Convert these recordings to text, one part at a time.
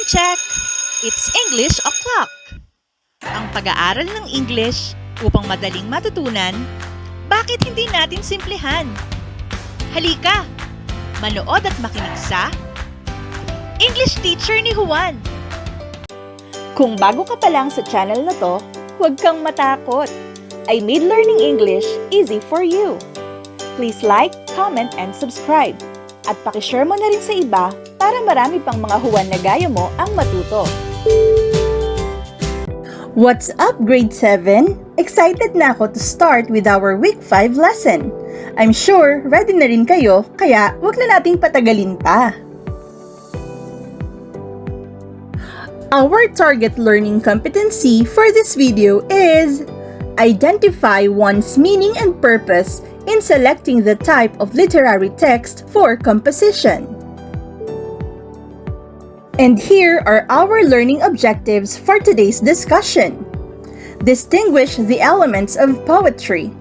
check! It's English O'Clock! Ang pag-aaral ng English upang madaling matutunan, bakit hindi natin simplihan? Halika! Manood at makinig sa English Teacher ni Juan! Kung bago ka pa lang sa channel na to, huwag kang matakot. I made learning English easy for you. Please like, comment, and subscribe. At pakishare mo na rin sa iba para marami pang mga Juan na gaya mo ang matuto. What's up, Grade 7? Excited na ako to start with our Week 5 lesson. I'm sure ready na rin kayo, kaya wag na nating patagalin pa. Our target learning competency for this video is identify one's meaning and purpose in selecting the type of literary text for composition. And here are our learning objectives for today's discussion. Distinguish the elements of poetry.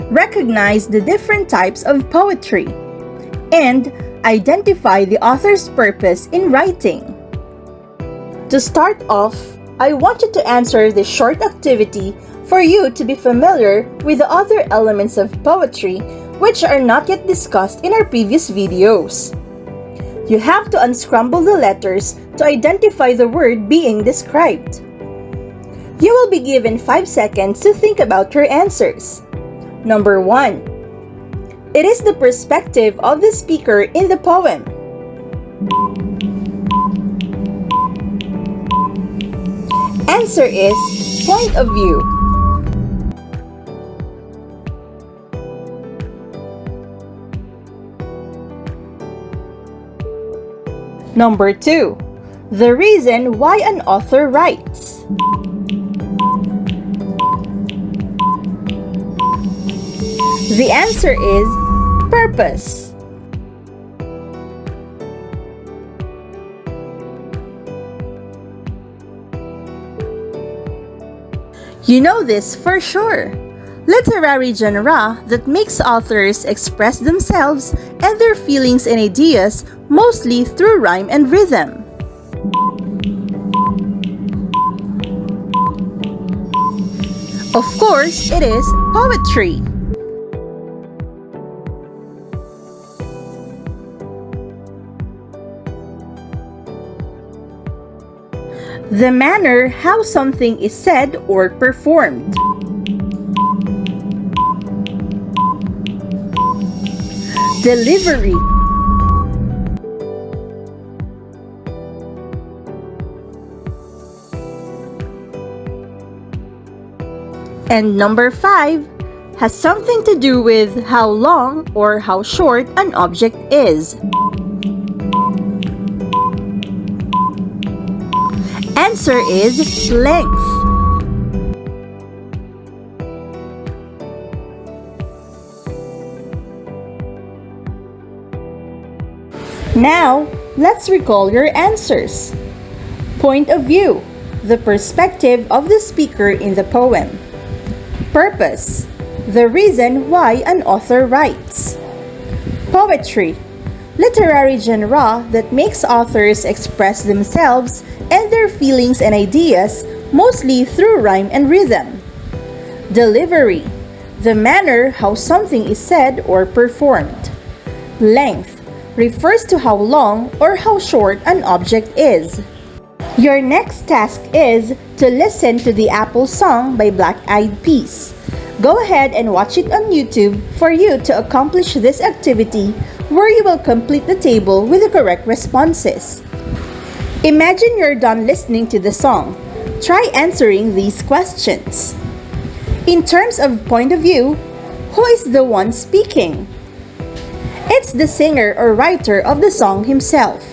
Recognize the different types of poetry. And identify the author's purpose in writing. To start off, I want you to answer this short activity for you to be familiar with the other elements of poetry which are not yet discussed in our previous videos. You have to unscramble the letters to identify the word being described. You will be given 5 seconds to think about your answers. Number 1. It is the perspective of the speaker in the poem. Answer is point of view. Number 2. The reason why an author writes. The answer is purpose. You know this for sure. Literary genre that makes authors express themselves and their feelings and ideas mostly through rhyme and rhythm. Of course, it is poetry. The manner how something is said or performed. Delivery. And number 5 has something to do with how long or how short an object is. Answer is length. Now, let's recall your answers. Point of view, the perspective of the speaker in the poem. Purpose, the reason why an author writes. Poetry, literary genre that makes authors express themselves and their feelings and ideas mostly through rhyme and rhythm. Delivery, the manner how something is said or performed. Length, refers to how long or how short an object is. Your next task is to listen to the Apple song by Black Eyed Peas. Go ahead and watch it on YouTube for you to accomplish this activity where you will complete the table with the correct responses. Imagine you're done listening to the song. Try answering these questions. In terms of point of view, who is the one speaking? It's the singer or writer of the song himself.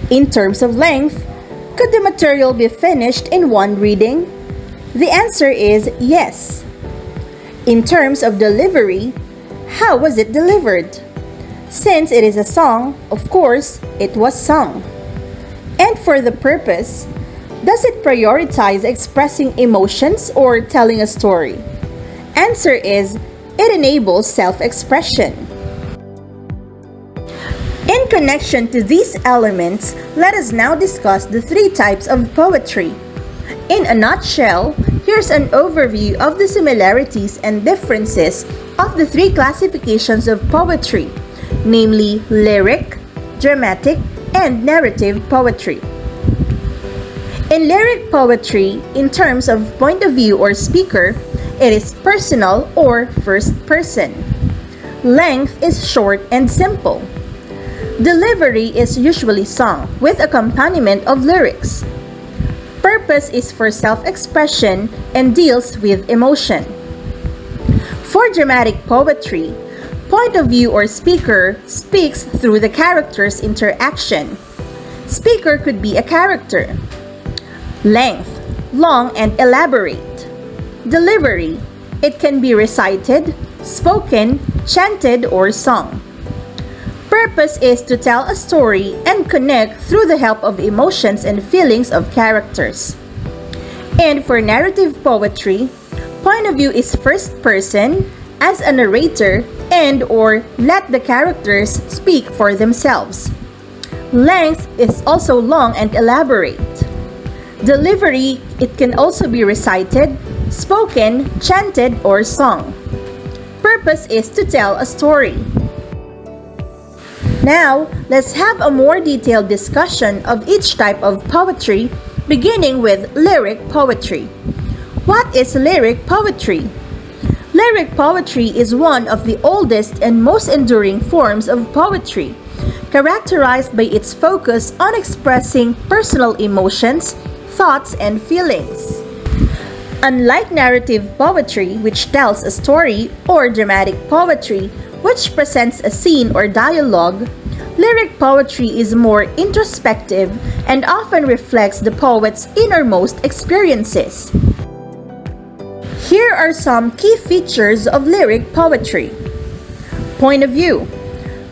In terms of length, could the material be finished in one reading? The answer is yes. In terms of delivery, how was it delivered? Since it is a song, of course, it was sung. And for the purpose, does it prioritize expressing emotions or telling a story? Answer is, it enables self-expression. In connection to these elements, let us now discuss the three types of poetry. In a nutshell, here's an overview of the similarities and differences of the three classifications of poetry, namely lyric, dramatic, and narrative poetry. In lyric poetry, in terms of point of view or speaker, it is personal or first person. Length is short and simple. Delivery is usually sung with accompaniment of lyrics. Purpose is for self-expression and deals with emotion. For dramatic poetry, point of view or speaker speaks through the character's interaction. Speaker could be a character. Length, long and elaborate. Delivery, it can be recited, spoken, chanted, or sung. Purpose is to tell a story and connect through the help of emotions and feelings of characters. And for narrative poetry, point of view is first person, as a narrator, and or let the characters speak for themselves. Length is also long and elaborate. Delivery, it can also be recited, spoken, chanted, or sung. Purpose is to tell a story. Now, let's have a more detailed discussion of each type of poetry, beginning with lyric poetry. What is lyric poetry? Lyric poetry is one of the oldest and most enduring forms of poetry, characterized by its focus on expressing personal emotions, thoughts, and feelings. Unlike narrative poetry, which tells a story, or dramatic poetry, which presents a scene or dialogue, lyric poetry is more introspective and often reflects the poet's innermost experiences. Here are some key features of lyric poetry. Point of view.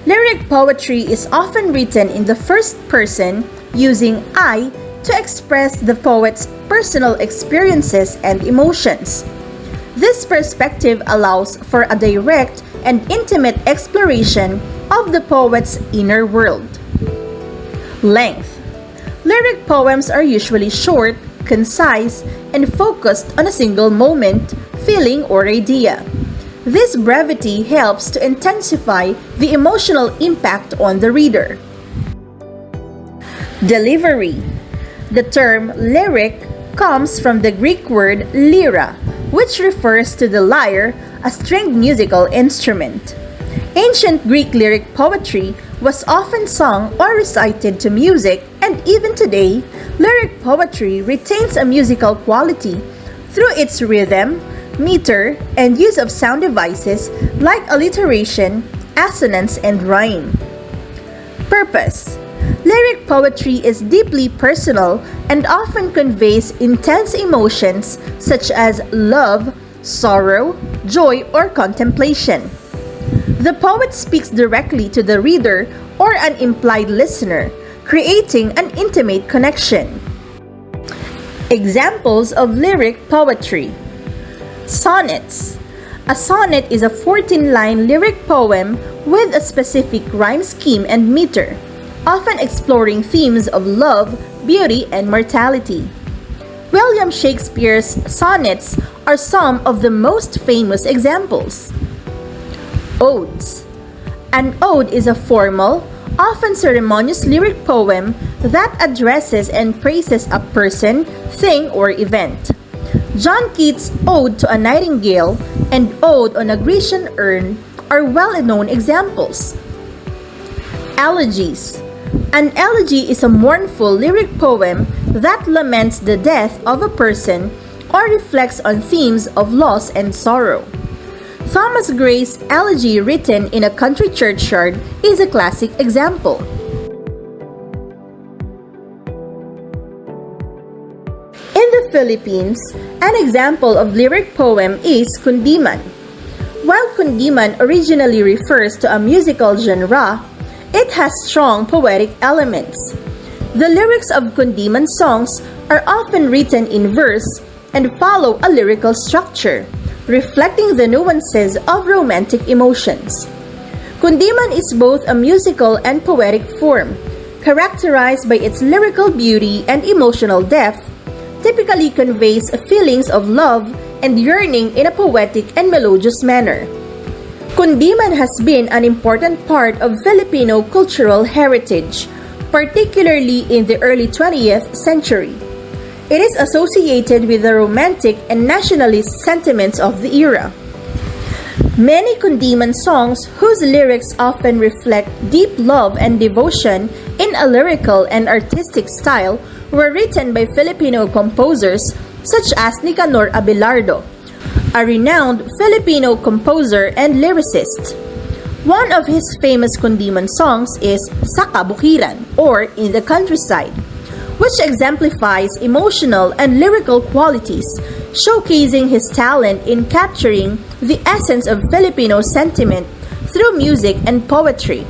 Lyric poetry is often written in the first person using I to express the poet's personal experiences and emotions. This perspective allows for a direct and intimate exploration of the poet's inner world. Length. Lyric poems are usually short, concise, and focused on a single moment, feeling, or idea. This brevity helps to intensify the emotional impact on the reader. Delivery. The term lyric comes from the Greek word lyra, which refers to the lyre, a stringed musical instrument. Ancient Greek lyric poetry was often sung or recited to music, and even today, lyric poetry retains a musical quality through its rhythm, meter, and use of sound devices like alliteration, assonance, and rhyme. Purpose. Lyric poetry is deeply personal and often conveys intense emotions such as love, sorrow, joy, or contemplation. The poet speaks directly to the reader or an implied listener, creating an intimate connection. Examples of lyric poetry. Sonnets. A sonnet is a 14-line lyric poem with a specific rhyme scheme and meter, often exploring themes of love, beauty, and mortality. William Shakespeare's sonnets are some of the most famous examples. Odes. An ode is a formal, often ceremonious lyric poem that addresses and praises a person, thing, or event. John Keats' Ode to a Nightingale and Ode on a Grecian Urn are well-known examples. Elegies. An elegy is a mournful lyric poem that laments the death of a person or reflects on themes of loss and sorrow. Thomas Gray's elegy written in a country churchyard is a classic example. In the Philippines, an example of lyric poem is kundiman. While kundiman originally refers to a musical genre, it has strong poetic elements. The lyrics of kundiman songs are often written in verse and follow a lyrical structure, reflecting the nuances of romantic emotions. Kundiman is both a musical and poetic form, characterized by its lyrical beauty and emotional depth, typically conveys feelings of love and yearning in a poetic and melodious manner. Kundiman has been an important part of Filipino cultural heritage, particularly in the early 20th century. It is associated with the romantic and nationalist sentiments of the era. Many Kundiman songs, whose lyrics often reflect deep love and devotion in a lyrical and artistic style, were written by Filipino composers such as Nicanor Abelardo, a renowned Filipino composer and lyricist. One of his famous Kundiman songs is Sa Kabukiran, or In the Countryside, which exemplifies emotional and lyrical qualities, showcasing his talent in capturing the essence of Filipino sentiment through music and poetry.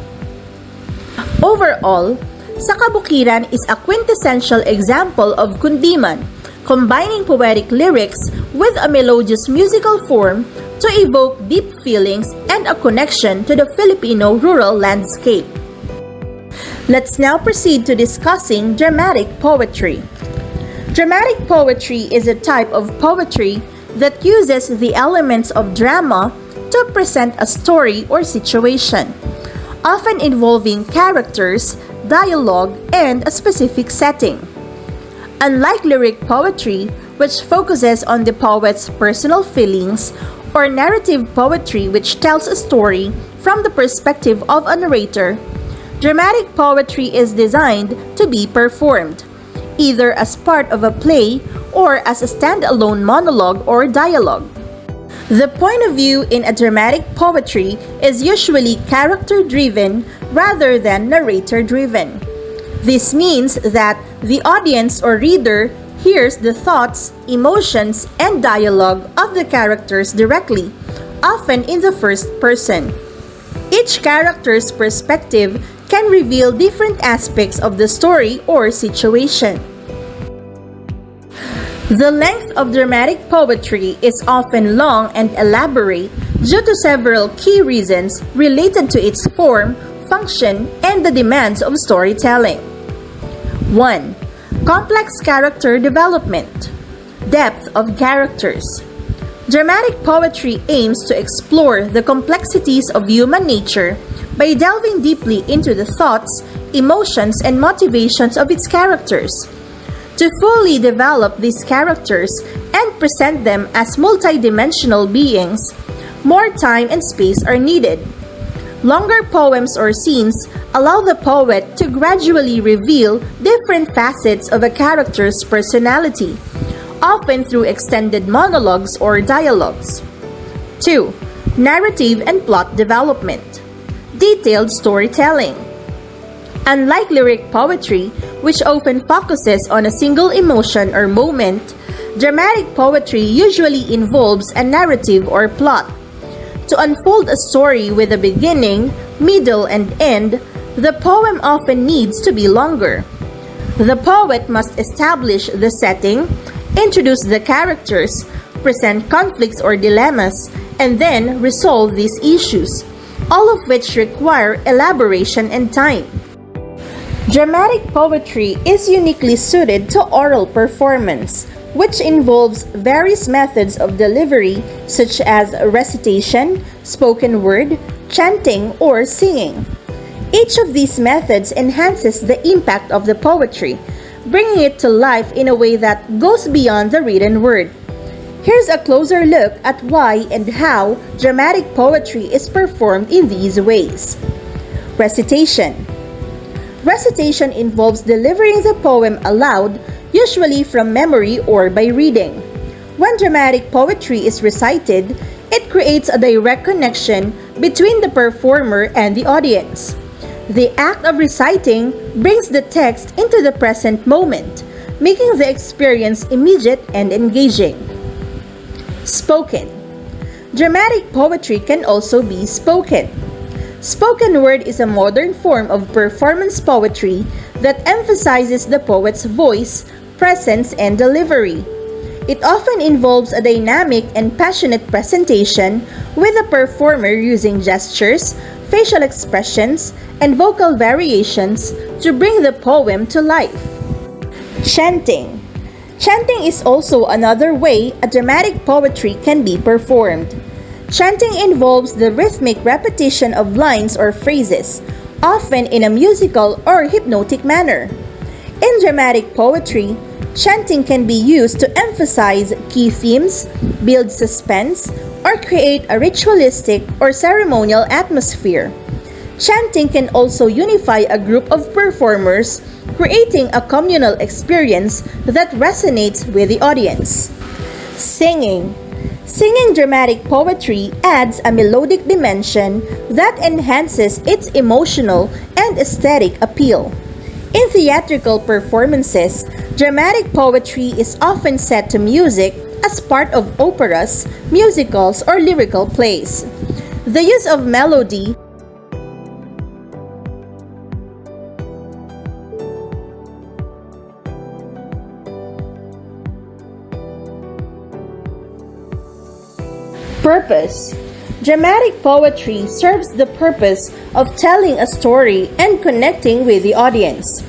Overall, Sa Kabukiran is a quintessential example of Kundiman, combining poetic lyrics with a melodious musical form to evoke deep feelings and a connection to the Filipino rural landscape. Let's now proceed to discussing dramatic poetry. Dramatic poetry is a type of poetry that uses the elements of drama to present a story or situation, often involving characters, dialogue, and a specific setting. Unlike lyric poetry, which focuses on the poet's personal feelings, or narrative poetry, which tells a story from the perspective of a narrator, dramatic poetry is designed to be performed, either as part of a play or as a standalone monologue or dialogue. The point of view in a dramatic poetry is usually character-driven rather than narrator-driven. This means that the audience or reader hears the thoughts, emotions, and dialogue of the characters directly, often in the first person. Each character's perspective can reveal different aspects of the story or situation. The length of dramatic poetry is often long and elaborate due to several key reasons related to its form, function, and the demands of storytelling. 1. Complex character development. Depth of characters. Dramatic poetry aims to explore the complexities of human nature by delving deeply into the thoughts, emotions, and motivations of its characters. To fully develop these characters and present them as multidimensional beings, more time and space are needed. Longer poems or scenes allow the poet to gradually reveal different facets of a character's personality, often through extended monologues or dialogues. 2. Narrative and plot development. Detailed storytelling. Unlike lyric poetry, which often focuses on a single emotion or moment, dramatic poetry usually involves a narrative or plot. To unfold a story with a beginning, middle, and end, the poem often needs to be longer. The poet must establish the setting, introduce the characters, present conflicts or dilemmas, and then resolve these issues, all of which require elaboration and time. Dramatic poetry is uniquely suited to oral performance, which involves various methods of delivery such as recitation, spoken word, chanting, or singing. Each of these methods enhances the impact of the poetry, bringing it to life in a way that goes beyond the written word. Here's a closer look at why and how dramatic poetry is performed in these ways. Recitation. Recitation involves delivering the poem aloud, usually from memory or by reading. When dramatic poetry is recited, it creates a direct connection between the performer and the audience. The act of reciting brings the text into the present moment, making the experience immediate and engaging. Spoken. Dramatic poetry can also be spoken. Spoken word is a modern form of performance poetry that emphasizes the poet's voice, presence, and delivery. It often involves a dynamic and passionate presentation with the performer using gestures, facial expressions, and vocal variations to bring the poem to life. Chanting. Chanting is also another way a dramatic poetry can be performed. Chanting involves the rhythmic repetition of lines or phrases, often in a musical or hypnotic manner. In dramatic poetry, chanting can be used to emphasize key themes, build suspense, or create a ritualistic or ceremonial atmosphere. Chanting can also unify a group of performers, creating a communal experience that resonates with the audience. Singing. Singing dramatic poetry adds a melodic dimension that enhances its emotional and aesthetic appeal. In theatrical performances, dramatic poetry is often set to music as part of operas, musicals, or lyrical plays. The use of melody Purpose. Dramatic poetry serves the purpose of telling a story and connecting with the audience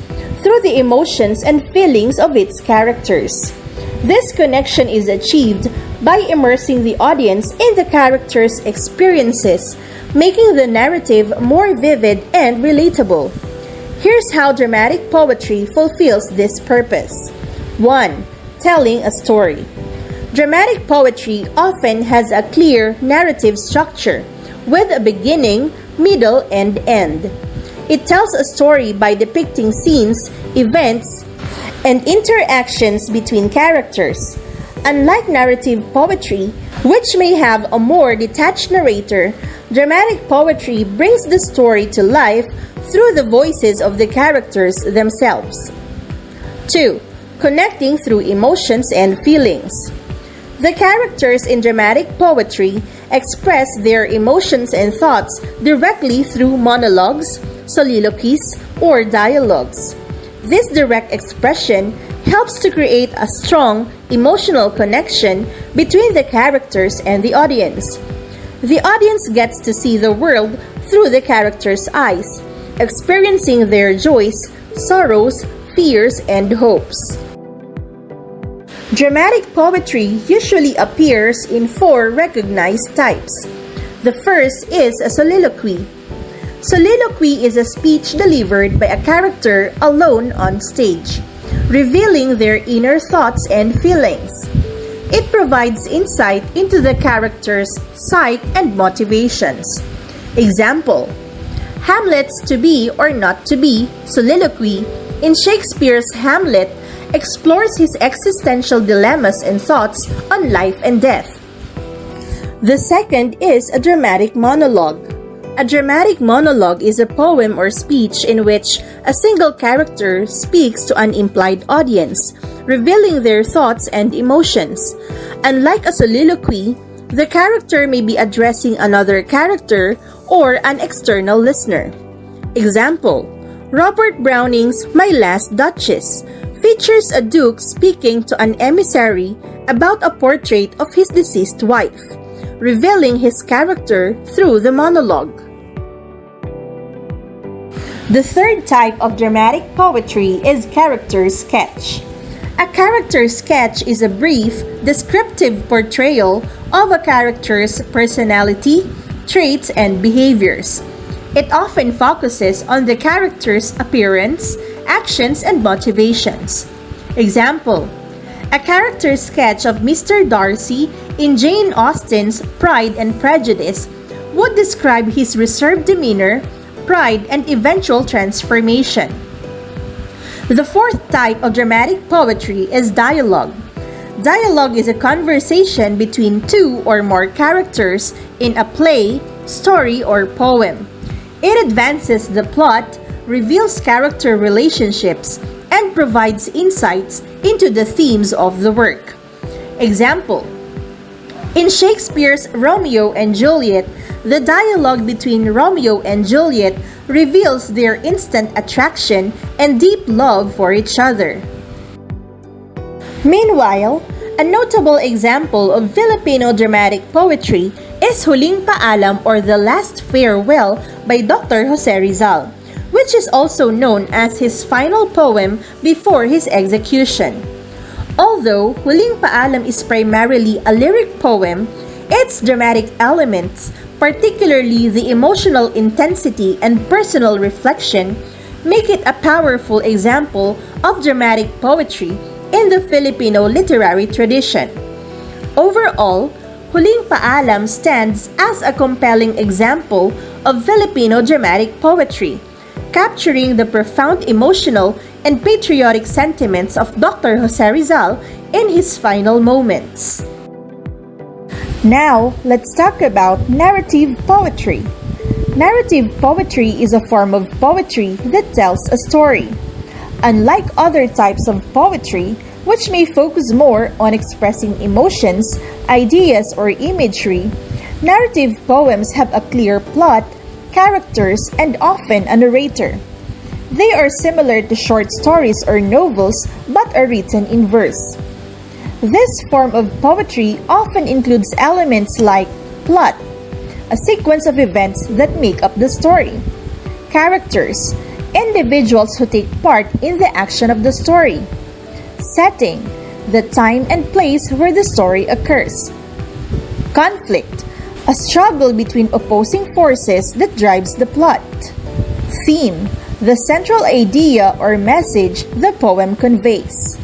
through the emotions and feelings of its characters. This connection is achieved by immersing the audience in the characters' experiences, making the narrative more vivid and relatable. Here's how dramatic poetry fulfills this purpose. 1. Telling a story. Dramatic poetry often has a clear narrative structure with a beginning, middle, and end. It tells a story by depicting scenes, events, and interactions between characters. Unlike narrative poetry, which may have a more detached narrator, dramatic poetry brings the story to life through the voices of the characters themselves. 2. Connecting through emotions and feelings. The characters in dramatic poetry express their emotions and thoughts directly through monologues, soliloquies, or dialogues. This direct expression helps to create a strong emotional connection between the characters and the audience. The audience gets to see the world through the characters' eyes, experiencing their joys, sorrows, fears, and hopes. Dramatic poetry usually appears in 4 recognized types. The first is a soliloquy. Soliloquy is a speech delivered by a character alone on stage, revealing their inner thoughts and feelings. It provides insight into the character's psyche and motivations. Example: Hamlet's to be or not to be soliloquy in Shakespeare's Hamlet explores his existential dilemmas and thoughts on life and death. The second is a dramatic monologue. A dramatic monologue is a poem or speech in which a single character speaks to an implied audience, revealing their thoughts and emotions. Unlike a soliloquy, the character may be addressing another character or an external listener. Example: Robert Browning's My Last Duchess features a duke speaking to an emissary about a portrait of his deceased wife, revealing his character through the monologue. The third type of dramatic poetry is character sketch. A character sketch is a brief, descriptive portrayal of a character's personality, traits, and behaviors. It often focuses on the character's appearance, actions, and motivations. Example: a character sketch of Mr. Darcy in Jane Austen's Pride and Prejudice would describe his reserved demeanor, pride, and eventual transformation. The fourth type of dramatic poetry is dialogue. Dialogue is a conversation between 2 or more characters in a play, story, or poem. It advances the plot, reveals character relationships, and provides insights into the themes of the work. Example: in Shakespeare's Romeo and Juliet, the dialogue between Romeo and Juliet reveals their instant attraction and deep love for each other. Meanwhile, a notable example of Filipino dramatic poetry is Huling Paalam or The Last Farewell by Dr. Jose Rizal, which is also known as his final poem before his execution. Although Huling Paalam is primarily a lyric poem, its dramatic elements, particularly the emotional intensity and personal reflection, make it a powerful example of dramatic poetry in the Filipino literary tradition. Overall, Huling Paalam stands as a compelling example of Filipino dramatic poetry, capturing the profound emotional and patriotic sentiments of Dr. Jose Rizal in his final moments. Now, let's talk about narrative poetry. Narrative poetry is a form of poetry that tells a story. Unlike other types of poetry, which may focus more on expressing emotions, ideas, or imagery, narrative poems have a clear plot, characters, and often a narrator. They are similar to short stories or novels but are written in verse. This form of poetry often includes elements like plot, a sequence of events that make up the story, characters, individuals who take part in the action of the story, setting, the time and place where the story occurs, conflict, a struggle between opposing forces that drives the plot, theme, the central idea or message the poem conveys.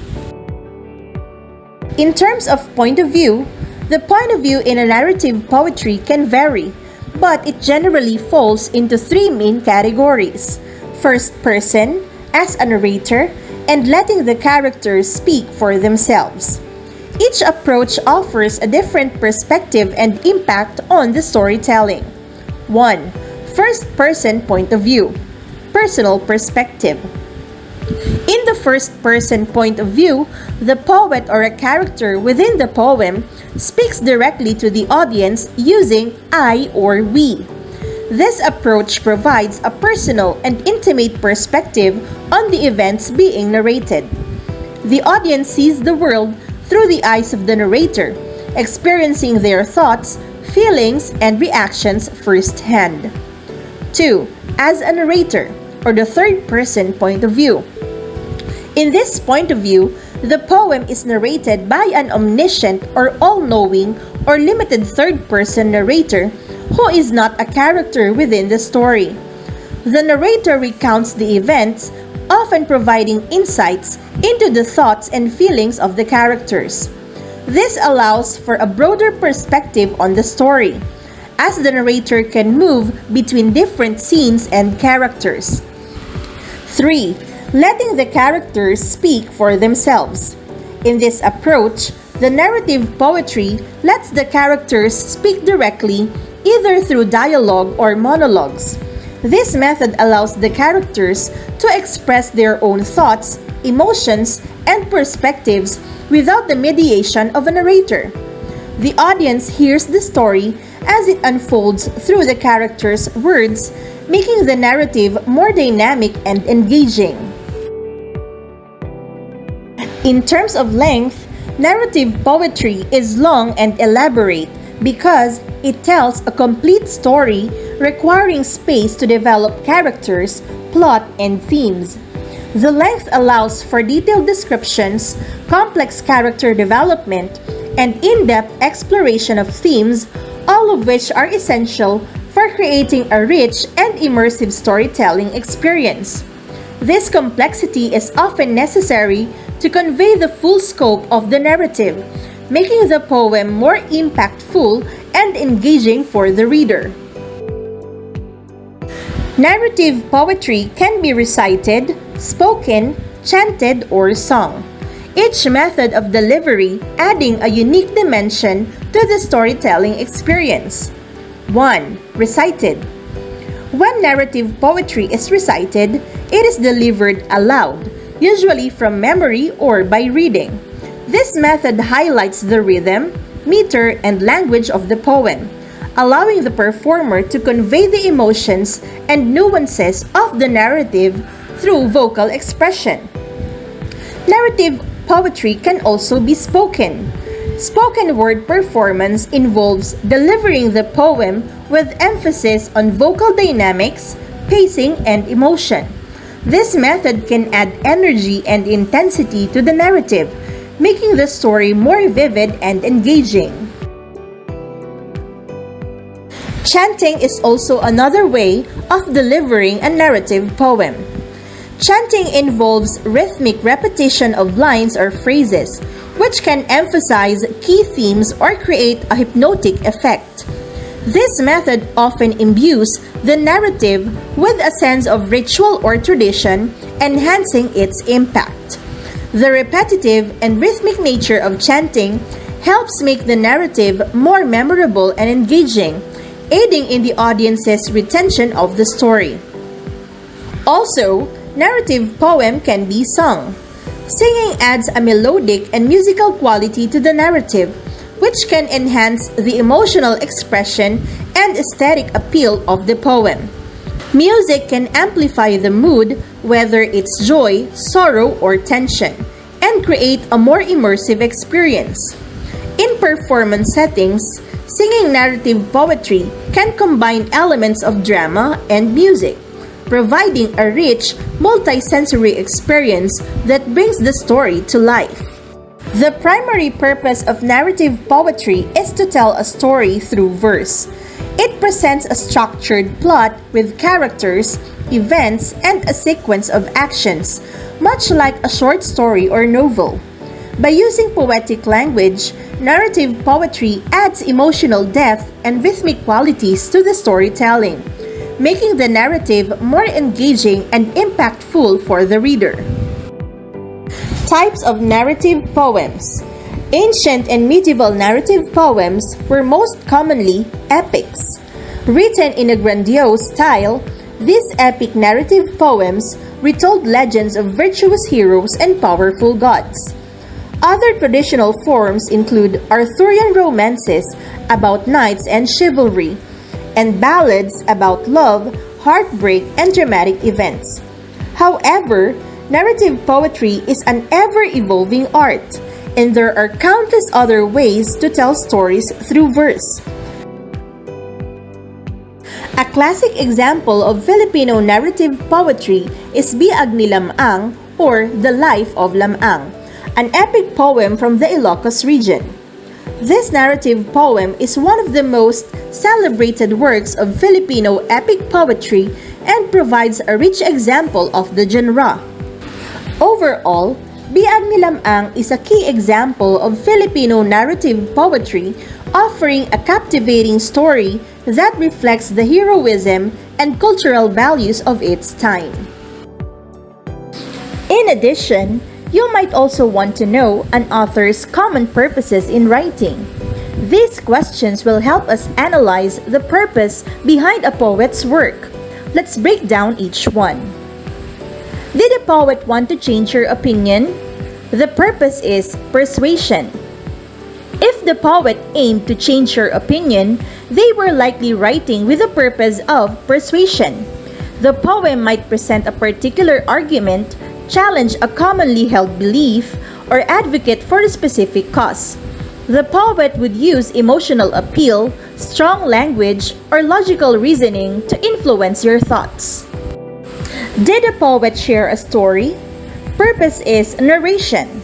In terms of point of view, the point of view in a narrative poetry can vary, but it generally falls into three main categories: first person, as a narrator, and letting the characters speak for themselves. Each approach offers a different perspective and impact on the storytelling. 1. First person point of view. Personal perspective. In the first person point of view, the poet or a character within the poem speaks directly to the audience using I or we. This approach provides a personal and intimate perspective on the events being narrated. The audience sees the world through the eyes of the narrator, experiencing their thoughts, feelings, and reactions firsthand. 2. As a narrator, or the third person point of view. In this point of view, the poem is narrated by an omniscient or all-knowing or limited third-person narrator who is not a character within the story. The narrator recounts the events, often providing insights into the thoughts and feelings of the characters. This allows for a broader perspective on the story, as the narrator can move between different scenes and characters. 3. Letting the characters speak for themselves. In this approach, the narrative poetry lets the characters speak directly, either through dialogue or monologues. This method allows the characters to express their own thoughts, emotions, and perspectives without the mediation of a narrator. The audience hears the story as it unfolds through the characters' words, making the narrative more dynamic and engaging. In terms of length, narrative poetry is long and elaborate because it tells a complete story requiring space to develop characters, plot, and themes. The length allows for detailed descriptions, complex character development, and in-depth exploration of themes, all of which are essential for creating a rich and immersive storytelling experience. This complexity is often necessary to convey the full scope of the narrative, making the poem more impactful and engaging for the reader. Narrative poetry can be recited, spoken, chanted, or sung, each method of delivery adding a unique dimension to the storytelling experience. 1. Recited. When narrative poetry is recited, it is delivered aloud, usually from memory or by reading. This method highlights the rhythm, meter, and language of the poem, allowing the performer to convey the emotions and nuances of the narrative through vocal expression. Narrative poetry can also be spoken. Spoken word performance involves delivering the poem with emphasis on vocal dynamics, pacing, and emotion. This method can add energy and intensity to the narrative, making the story more vivid and engaging. Chanting is also another way of delivering a narrative poem. Chanting involves rhythmic repetition of lines or phrases, which can emphasize key themes or create a hypnotic effect. This method often imbues the narrative with a sense of ritual or tradition, enhancing its impact. The repetitive and rhythmic nature of chanting helps make the narrative more memorable and engaging, aiding in the audience's retention of the story. Also, narrative poem can be sung. Singing adds a melodic and musical quality to the narrative, which can enhance the emotional expression and aesthetic appeal of the poem. Music can amplify the mood, whether it's joy, sorrow, or tension, and create a more immersive experience. In performance settings, singing narrative poetry can combine elements of drama and music, providing a rich, multi-sensory experience that brings the story to life. The primary purpose of narrative poetry is to tell a story through verse. It presents a structured plot with characters, events, and a sequence of actions, much like a short story or novel. By using poetic language, narrative poetry adds emotional depth and rhythmic qualities to the storytelling, making the narrative more engaging and impactful for the reader. Types of narrative poems. Ancient and medieval narrative poems were most commonly epics. Written in a grandiose style, these epic narrative poems retold legends of virtuous heroes and powerful gods. Other traditional forms include Arthurian romances about knights and chivalry, and ballads about love, heartbreak, and dramatic events. However, narrative poetry is an ever-evolving art, and there are countless other ways to tell stories through verse. A classic example of Filipino narrative poetry is Biag ni Lamang or The Life of Lamang, an epic poem from the Ilocos region. This narrative poem is one of the most celebrated works of Filipino epic poetry and provides a rich example of the genre. Overall, Biag ni Lamang is a key example of Filipino narrative poetry, offering a captivating story that reflects the heroism and cultural values of its time. In addition, you might also want to know an author's common purposes in writing. These questions will help us analyze the purpose behind a poet's work. Let's break down each one. Did a poet want to change your opinion? The purpose is persuasion. If the poet aimed to change your opinion, they were likely writing with the purpose of persuasion. The poem might present a particular argument, challenge a commonly held belief, or advocate for a specific cause. The poet would use emotional appeal, strong language, or logical reasoning to influence your thoughts. Did a poet share a story? Purpose is narration.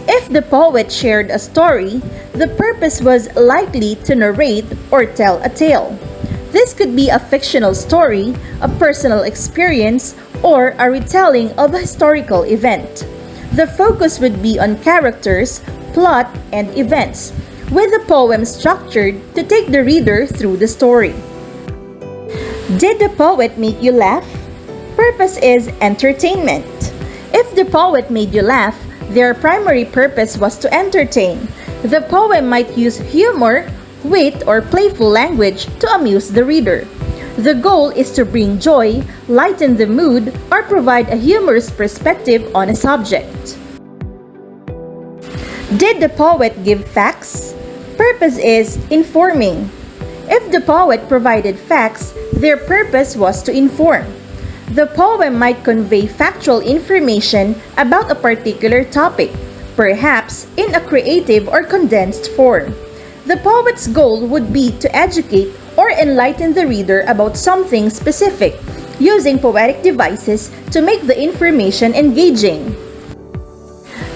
If the poet shared a story, the purpose was likely to narrate or tell a tale. This could be a fictional story, a personal experience, or a retelling of a historical event. The focus would be on characters, plot, and events, with the poem structured to take the reader through the story. Did the poet make you laugh? Purpose is entertainment. If the poet made you laugh, their primary purpose was to entertain. The poem might use humor, wit, or playful language to amuse the reader. The goal is to bring joy, lighten the mood, or provide a humorous perspective on a subject. Did the poet give facts? Purpose is informing. If the poet provided facts, their purpose was to inform. The poem might convey factual information about a particular topic, perhaps in a creative or condensed form. The poet's goal would be to educate or enlighten the reader about something specific, using poetic devices to make the information engaging.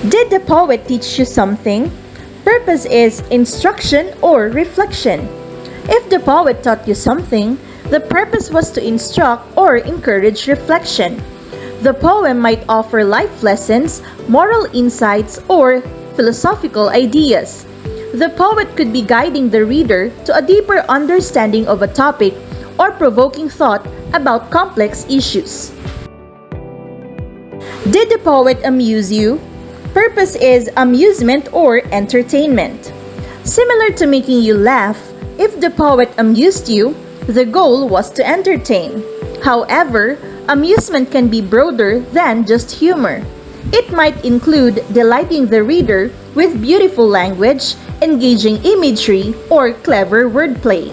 Did the poet teach you something? Purpose is instruction or reflection. If the poet taught you something, the purpose was to instruct or encourage reflection. The poem might offer life lessons, moral insights, or philosophical ideas. The poet could be guiding the reader to a deeper understanding of a topic or provoking thought about complex issues. Did the poet amuse you? Purpose is amusement or entertainment. Similar to making you laugh, if the poet amused you, the goal was to entertain. However, amusement can be broader than just humor. It might include delighting the reader with beautiful language, engaging imagery, or clever wordplay.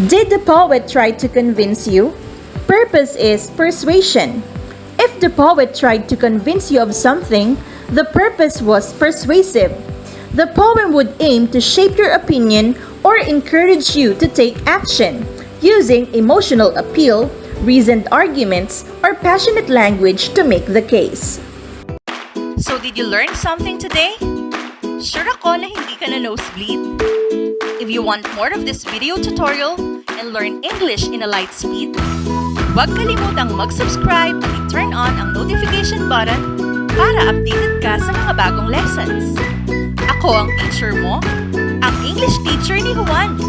Did the poet try to convince you? Purpose is persuasion. If the poet tried to convince you of something, the purpose was persuasive. The poem would aim to shape your opinion or encourage you to take action, using emotional appeal, reasoned arguments, or passionate language to make the case. So did you learn something today? Sure ako na hindi ka na nosebleed. If you want more of this video tutorial and learn English in a light speed, huwag kalimutang mag-subscribe at i-turn on ang notification button para updated ka sa mga bagong lessons. Ako ang teacher mo, ang English teacher ni Juan.